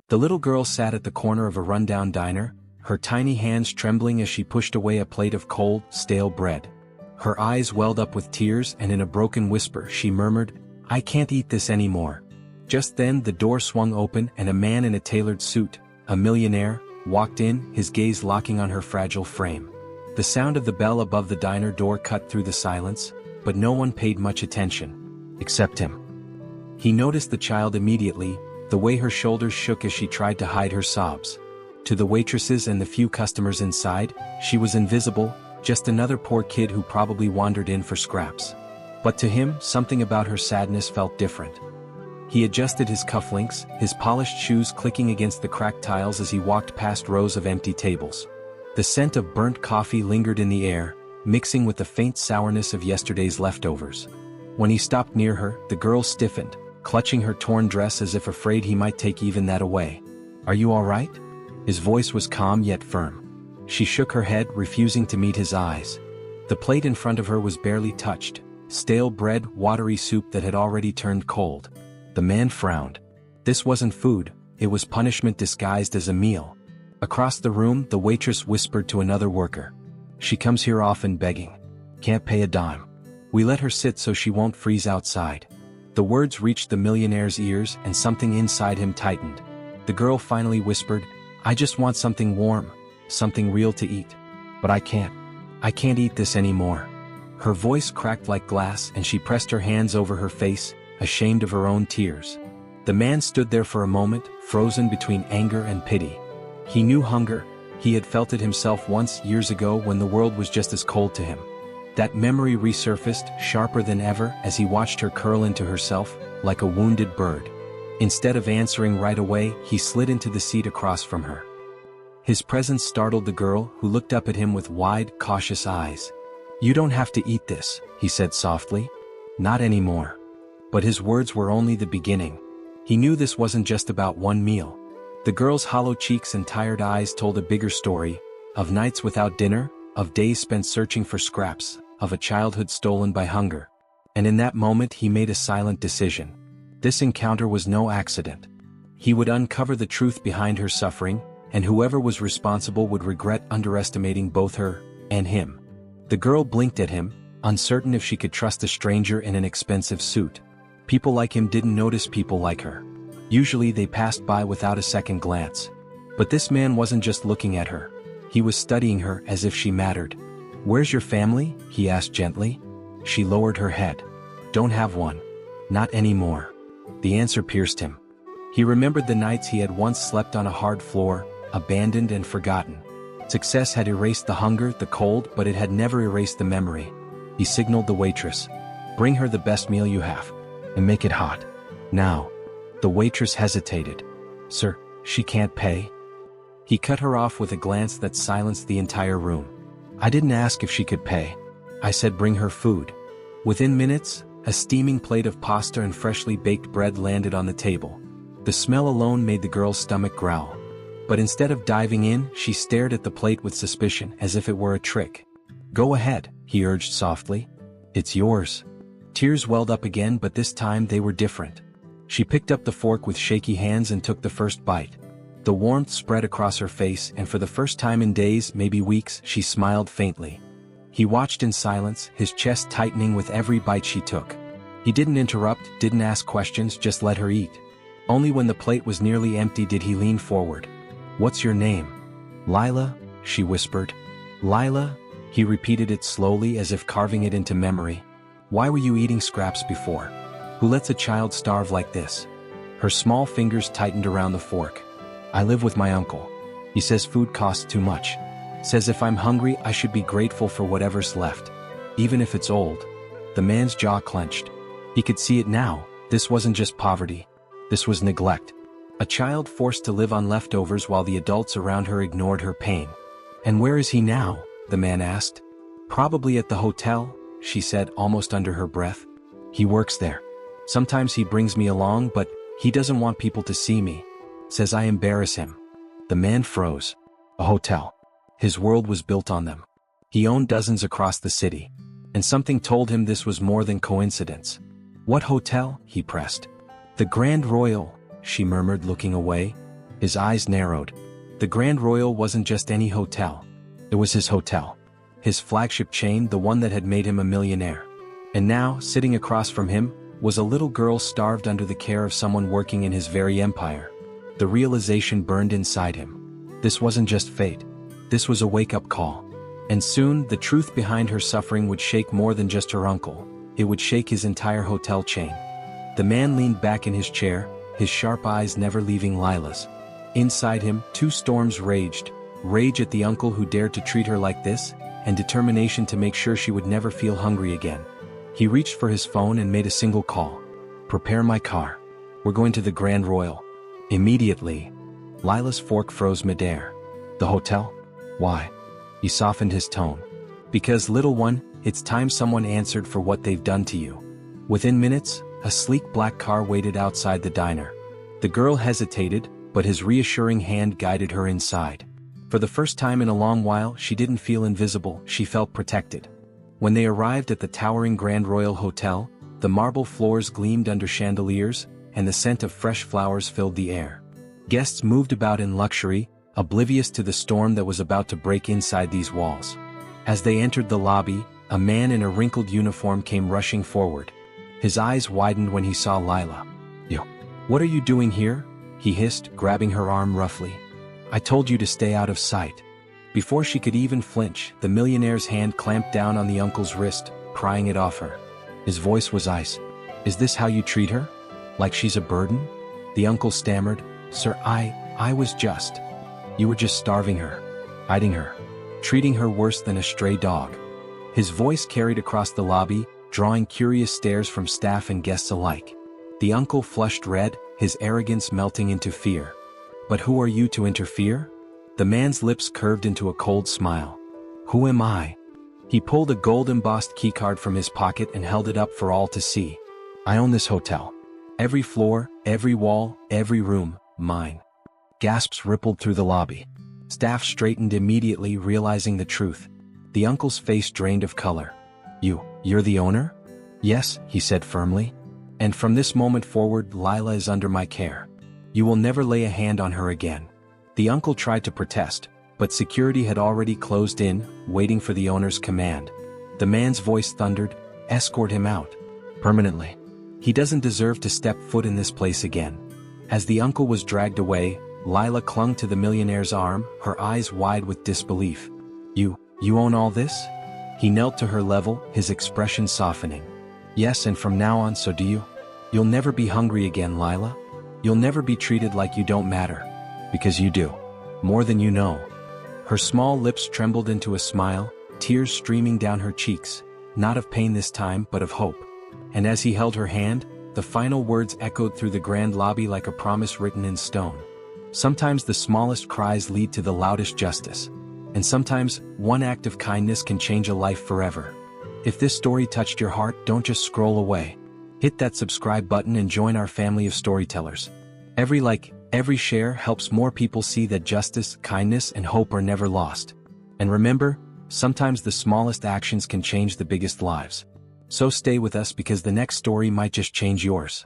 The little girl sat at the corner of a rundown diner, her tiny hands trembling as she pushed away a plate of cold, stale bread. Her eyes welled up with tears and in a broken whisper she murmured, "I can't eat this anymore." Just then the door swung open and a man in a tailored suit, a millionaire, walked in, his gaze locking on her fragile frame. The sound of the bell above the diner door cut through the silence, but no one paid much attention. Except him. He noticed the child immediately, the way her shoulders shook as she tried to hide her sobs. To the waitresses and the few customers inside, she was invisible, just another poor kid who probably wandered in for scraps. But to him, something about her sadness felt different. He adjusted his cufflinks, his polished shoes clicking against the cracked tiles as he walked past rows of empty tables. The scent of burnt coffee lingered in the air, mixing with the faint sourness of yesterday's leftovers. When he stopped near her, the girl stiffened, clutching her torn dress as if afraid he might take even that away. "Are you all right?" His voice was calm yet firm. She shook her head, refusing to meet his eyes. The plate in front of her was barely touched, stale bread, watery soup that had already turned cold. The man frowned. This wasn't food, it was punishment disguised as a meal. Across the room, the waitress whispered to another worker. "She comes here often begging. Can't pay a dime. We let her sit so she won't freeze outside." The words reached the millionaire's ears and something inside him tightened. The girl finally whispered, "I just want something warm, something real to eat. But I can't. I can't eat this anymore." Her voice cracked like glass and she pressed her hands over her face, ashamed of her own tears. The man stood there for a moment, frozen between anger and pity. He knew hunger, he had felt it himself once years ago when the world was just as cold to him. That memory resurfaced, sharper than ever, as he watched her curl into herself, like a wounded bird. Instead of answering right away, he slid into the seat across from her. His presence startled the girl, who looked up at him with wide, cautious eyes. "You don't have to eat this," he said softly. "Not anymore." But his words were only the beginning. He knew this wasn't just about one meal. The girl's hollow cheeks and tired eyes told a bigger story, of nights without dinner, of days spent searching for scraps, of a childhood stolen by hunger. And in that moment he made a silent decision. This encounter was no accident. He would uncover the truth behind her suffering, and whoever was responsible would regret underestimating both her and him. The girl blinked at him, uncertain if she could trust a stranger in an expensive suit. People like him didn't notice people like her. Usually they passed by without a second glance. But this man wasn't just looking at her. He was studying her as if she mattered. "Where's your family?" he asked gently. She lowered her head. "Don't have one. Not anymore." The answer pierced him. He remembered the nights he had once slept on a hard floor, abandoned and forgotten. Success had erased the hunger, the cold, but it had never erased the memory. He signaled the waitress. "Bring her the best meal you have. And make it hot. Now." The waitress hesitated. "Sir, she can't pay." He cut her off with a glance that silenced the entire room. "I didn't ask if she could pay. I said bring her food." Within minutes, a steaming plate of pasta and freshly baked bread landed on the table. The smell alone made the girl's stomach growl. But instead of diving in, she stared at the plate with suspicion as if it were a trick. "Go ahead," he urged softly. "It's yours." Tears welled up again, but this time they were different. She picked up the fork with shaky hands and took the first bite. The warmth spread across her face, and for the first time in days, maybe weeks, she smiled faintly. He watched in silence, his chest tightening with every bite she took. He didn't interrupt, didn't ask questions, just let her eat. Only when the plate was nearly empty did he lean forward. "What's your name?" "Lila," she whispered. "Lila?" He repeated it slowly as if carving it into memory. "Why were you eating scraps before? Who lets a child starve like this?" Her small fingers tightened around the fork. "I live with my uncle. He says food costs too much. Says if I'm hungry I should be grateful for whatever's left. Even if it's old." The man's jaw clenched. He could see it now. This wasn't just poverty. This was neglect. A child forced to live on leftovers while the adults around her ignored her pain. "And where is he now?" the man asked. "Probably at the hotel," she said almost under her breath. "He works there. Sometimes he brings me along, but he doesn't want people to see me. Says I embarrass him." The man froze. A hotel. His world was built on them. He owned dozens across the city. And something told him this was more than coincidence. "What hotel?" he pressed. "The Grand Royal," she murmured, looking away. His eyes narrowed. The Grand Royal wasn't just any hotel. It was his hotel. His flagship chain, the one that had made him a millionaire. And now, sitting across from him, was a little girl starved under the care of someone working in his very empire. The realization burned inside him. This wasn't just fate. This was a wake-up call. And soon, the truth behind her suffering would shake more than just her uncle. It would shake his entire hotel chain. The man leaned back in his chair, his sharp eyes never leaving Lila's. Inside him, two storms raged. Rage at the uncle who dared to treat her like this, and determination to make sure she would never feel hungry again. He reached for his phone and made a single call. "Prepare my car. We're going to the Grand Royal." Immediately, Lila's fork froze midair. "The hotel? Why?" He softened his tone. "Because, little one, it's time someone answered for what they've done to you." Within minutes, a sleek black car waited outside the diner. The girl hesitated, but his reassuring hand guided her inside. For the first time in a long while, she didn't feel invisible, she felt protected. When they arrived at the towering Grand Royal Hotel, the marble floors gleamed under chandeliers, and the scent of fresh flowers filled the air. Guests moved about in luxury, oblivious to the storm that was about to break inside these walls. As they entered the lobby, a man in a wrinkled uniform came rushing forward. His eyes widened when he saw Lila. "You, what are you doing here?" he hissed, grabbing her arm roughly. "I told you to stay out of sight." Before she could even flinch, the millionaire's hand clamped down on the uncle's wrist, prying it off her. His voice was ice. "Is this how you treat her? Like she's a burden?" The uncle stammered. "Sir, I was just..." "You were just starving her, hiding her, treating her worse than a stray dog." His voice carried across the lobby, drawing curious stares from staff and guests alike. The uncle flushed red, his arrogance melting into fear. "But who are you to interfere?" The man's lips curved into a cold smile. "Who am I?" He pulled a gold-embossed keycard from his pocket and held it up for all to see. "I own this hotel. Every floor, every wall, every room, mine." Gasps rippled through the lobby. Staff straightened immediately, realizing the truth. The uncle's face drained of color. You're the owner?" "Yes," he said firmly. "And from this moment forward, Lila is under my care. You will never lay a hand on her again." The uncle tried to protest, but security had already closed in, waiting for the owner's command. The man's voice thundered, "Escort him out. Permanently. He doesn't deserve to step foot in this place again." As the uncle was dragged away, Lila clung to the millionaire's arm, her eyes wide with disbelief. You own all this?" He knelt to her level, his expression softening. "Yes, and from now on, so do you. You'll never be hungry again, Lila. You'll never be treated like you don't matter. Because you do. More than you know." Her small lips trembled into a smile, tears streaming down her cheeks, not of pain this time but of hope. And as he held her hand, the final words echoed through the grand lobby like a promise written in stone. Sometimes the smallest cries lead to the loudest justice. And sometimes, one act of kindness can change a life forever. If this story touched your heart, don't just scroll away. Hit that subscribe button and join our family of storytellers. Every like, every share helps more people see that justice, kindness, and hope are never lost. And remember, sometimes the smallest actions can change the biggest lives. So stay with us because the next story might just change yours.